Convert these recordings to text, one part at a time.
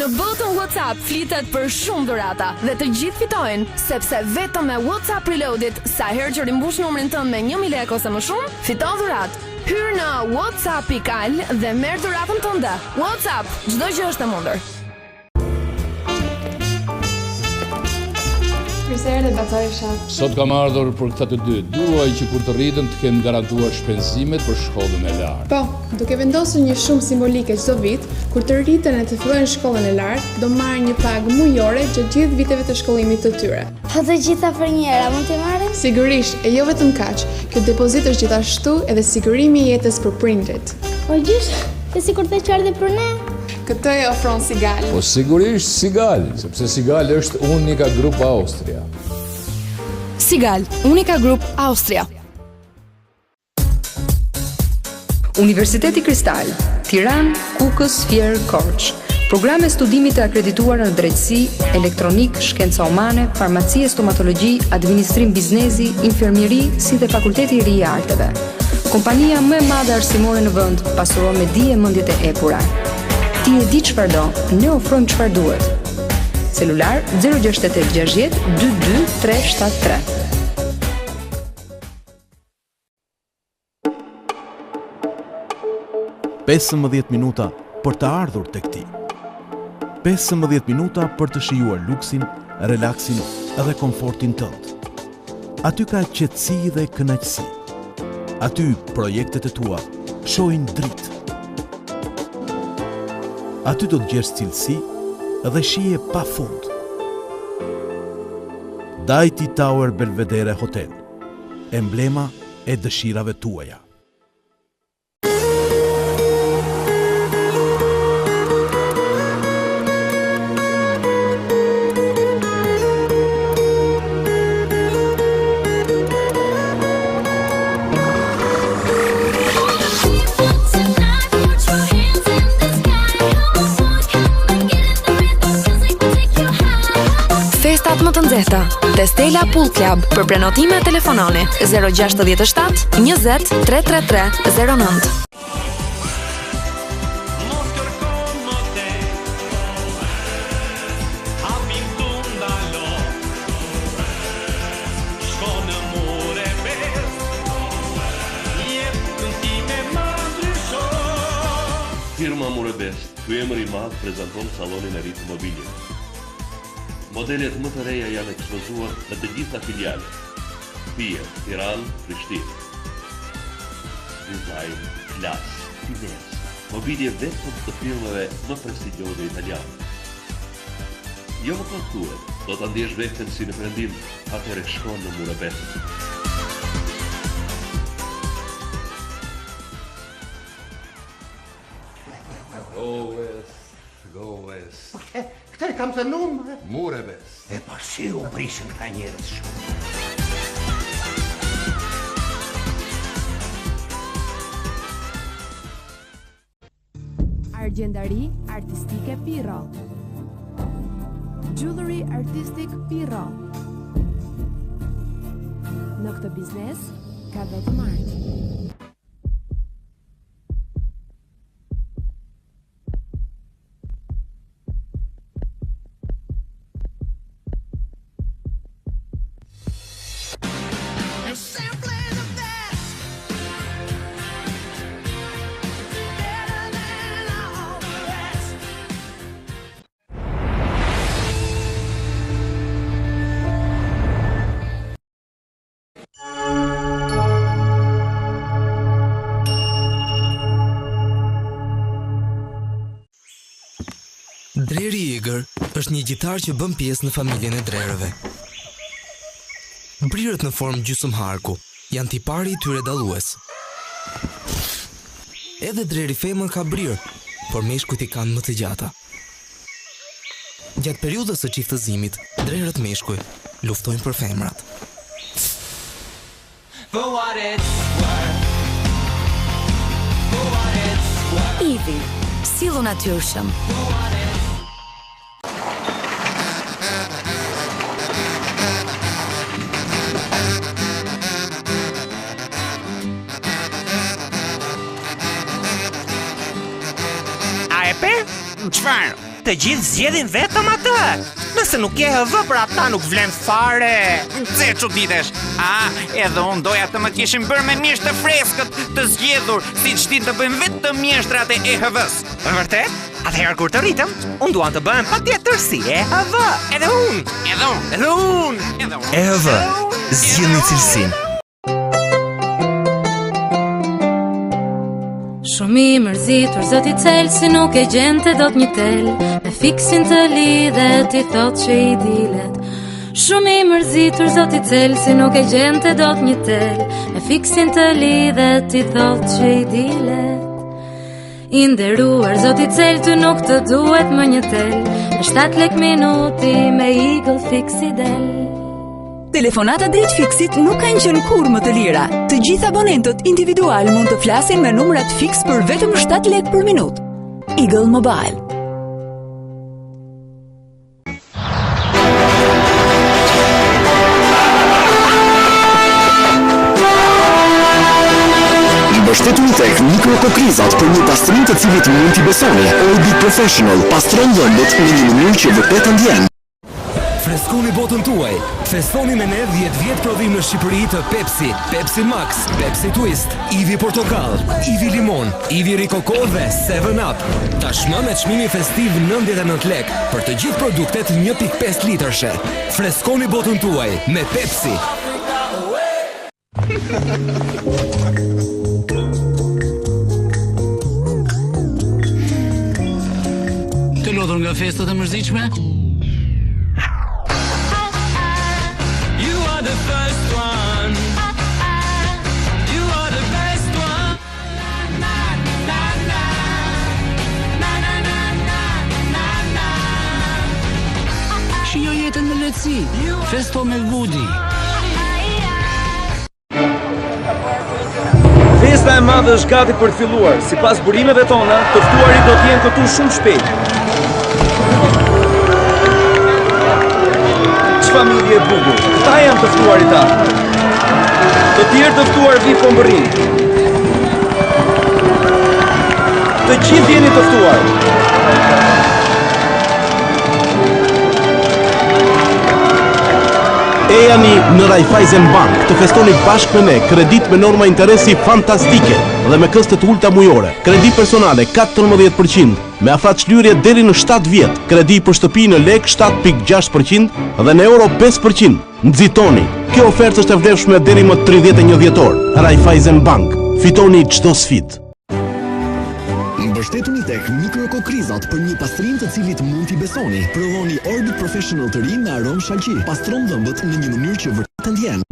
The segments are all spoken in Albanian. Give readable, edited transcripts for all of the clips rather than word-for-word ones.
Në botën WhatsApp flitet për shumë dhurata dhe të gjithë fitojnë, sepse vetëm me WhatsApp Reloadit, sa herë që rimbush numrin tënd me 1000 lekë ose më shumë, fiton dhuratë. Hyr në WhatsApp.al dhe merr dhuratën tënde. WhatsApp, çdo gjë është e mundur. Sot kam ardhur për këta të dy. Duaj që kur të rritën të kem garantuar shpenzimet për shkollën e lartë. Po, duke vendosur një shumë simbolike çdo vit, kur të rriten e të fillojnë shkollën e lartë, do marrin një pagë mujore gjatë gjithë viteve të shkollimit të tyre. Po të gjitha për njëra mund t'i marrim? Sigurisht, e jo vetëm kaq. Kjo depozit është gjithashtu edhe sigurimi i jetës për prindrit. Po gjysh, e sikur të çardhi për ne. Këtë e ofron Sigal. Po sigurisht Sigal, sepse Sigal është Unica Group Austria. Sigal, Unica Group Austria. Universiteti Kristal, Tiranë, Kukës, Fier, Korç. Programe studimit të akredituar në drejtësi, elektronik, shkenca humane, farmaci e stomatologji, administrim biznesi, infermieri, si dhe Fakulteti i Ri i Arteve. Kompania më e madhe arsimore në vend, pasuron me dije mendjet e epura. Ti e di çfarë do, ne ofrojmë çfarë duhet. Celular 068 60 22 373. «15 minuta për të ardhur tek ti. 15 minuta për të shijuar luksin, relaksin dhe komfortin tënd. Aty ka qetësi dhe kënaqësi. Aty projektet e tua shohin dritë. Aty do të gjesh cilësi dhe shije pa fund. Dajti Tower Belvedere Hotel, emblema e dëshirave tuaja. Festat më të nxehta te Stella Pool Club. Për prenotime telefononi 067 20 333 09. Firma Murebest, ky emër i madh prezanton sallonin e ri të mobiljes. Modelet më të reja janë ekspozuar në të gjitha filialet. Fiat, Tiranë, Prishtinë. Dizajn, klas, finezë, mobilje vetëm të firmave më prestigjioze italiane. Jo më kontuar, do ta ndjesh veten si në prendim, atëherë shkon në Murebest. Go West. Këtë e kam të numë. Murebest. E pa si u prisën ka njerës shumë. Argjendari artistike Pirro. Jewelry artistic Pirro. Në këtë biznes ka vetëm art. Dreri Eger është një gjitar që bën pjesë në familjen e drerëve. Brirët në formë gjysmëharku janë tipari i tyre dallues. Edhe dreri femër ka brirë, por meshkujt i kanë më të gjata. Gjatë periudhës së çiftëzimit, drerët meshkuj luftojnë për femrat. Ivi, sillu natyrshëm. A e pe? Çfarë? të gjithë zgjedhin vetëm atë. Nëse nuk ke HV për ata nuk vlen fare. Nxe çuditesh. Edhe unë doja të më kishin bërë me mishë të freskët të zgjedhur, siç ti të bëjmë vetëm mjeshtrat e EHV-s. Vërtet? Atëherë kur të rritëm, unë duan të bëhem patjetër si EHV. Edhe unë. EHV, zgjidhni cilësinë. Shumë i mërzitur zoti cel si nuk e gjente dot një tel me fiksin të lidhet ti thot që i dilet. Shumë i mërzitur zoti cel si nuk e gjente dot një tel me fiksin të lidhet ti thot që i dilet. I nderuar zoti cel ty nuk të duhet më një tel me 7 lek minuti me Eagle Fix i del. Telefonata drejt fiksit nuk kanë qenë kurrë më të lira. Të gjithë abonentët individual mund të flasin me numrat fiks për vetëm 7 lekë për minutë. Eagle Mobile. Mbështetuni tek mikrokokrizat për një pastrim të cilit mund t'i besoni. Orbit Professional pastron dhëmbët në një mënyrë që vërtet ndjen. Freskoni botën tuaj. Festoni me ne 10 vjet prodhim në Shqipëri të Pepsi, Pepsi Max, Pepsi Twist, Ivi Portokall, Ivi Limon, Ivi Rikoko dhe 7-Up. Tashmë me çmimi festiv 99 lek për të gjithë produktet 1.5 litërshe. Freskoni botën tuaj me Pepsi. Të lodhur nga festat e mërzitshme? Shijo jetën në lehtësi. Festo me Woody. Festa e madhe është gati për të filluar. Sipas burimeve tona, të ftuarit do të jenë këtu shumë shpejt. Ç'familje e bukur. Ta janë të ftuarit ta. Të tjerë të ftuar vi po mbërrin. Të gjithë jeni të ftuar. E jani në Raiffeisen Bank të festoni bashkë me ne kredit me norma interesi fantastike dhe me këste të ulta mujore. Kredi personale 14% me afat çlyrje deri në 7 vjet. Kredi për shtëpi në lek 7.6% dhe në euro 5%. Nxitoni. Kjo ofertë është e vlefshme deri më 31 dhjetor. Raiffeisen Bank. Fitoni çdo sfidë. Mbështetuni tek mikrokokrizat për një pastrim të cilit mund t'i besoni. Provoni Orbit Professional të ri me aromë shalqi. Pastron dhëmbët në një mënyrë që vërtet ndjen.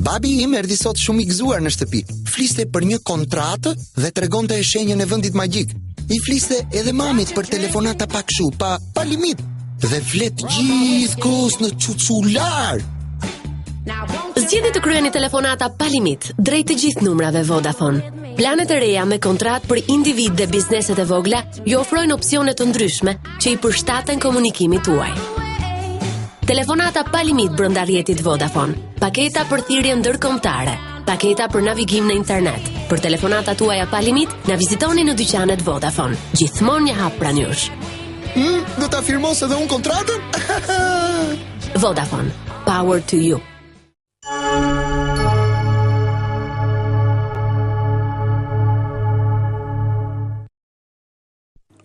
Babi im erdhi sot shumë i gëzuar në shtëpi. Fliste për një kontratë dhe tregonte shenjën e vendit magjik. I fliste edhe mamit për telefonata pa kshu, pa limit. Dhe flet gjithkohës në çuçular. Zgjidhni të kryeni telefonata pa limit drejt të gjithë numrave Vodafone. Planet e reja me kontratë për individ dhe bizneset e vogla ju ofrojnë opsione të ndryshme që i përshtaten komunikimit tuaj. Telefonata pa limit brenda rrjetit Vodafone, paketa për thirrje ndërkombëtare, paketa për navigim në internet. Për telefonata tuaja pa limit, na vizitoni në dyqanet Vodafone. Gjithmonë një hap pranë jush. Do ta firmos edhe unë kontratën? Vodafone, power to you.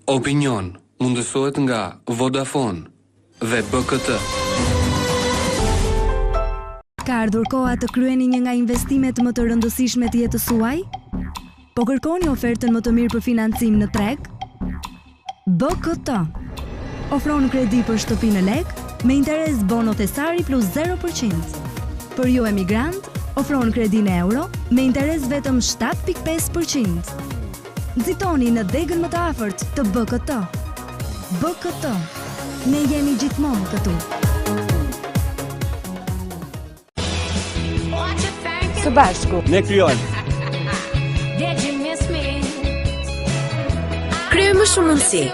Opinion mundësohet nga Vodafone dhe BKT. Ka ardhur koha të kryeni një nga investimet më të rëndësishme të jetës suaj? Po kërkoni ofertën më të mirë për financim në treg? BKT ofron kredi për shtëpi në lek me interes bono thesari plus 0%. Për ju emigrant, ofron kredi në euro me interes vetëm 7.5%. Nxitoni në degën më të afërt të BKT. BKT. Ne jemi gjithmonë këtu. Së bashku ne krijojmë. Kryejmë më shumë mundësi.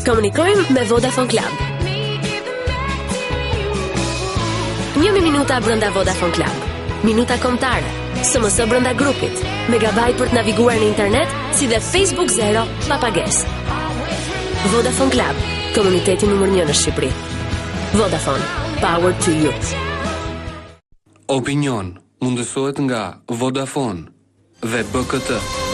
Komunikojmë me Vodafone Club. 1 minuta brenda Vodafone Club. Minuta kombëtare. SMS brenda grupit. Megabajt për të naviguar në internet, si dhe Facebook Zero pa pagesë. Vodafone Club, komuniteti numër 1 në Shqipëri. Vodafone, power to you. Opinion mundësohet nga Vodafone dhe BKT.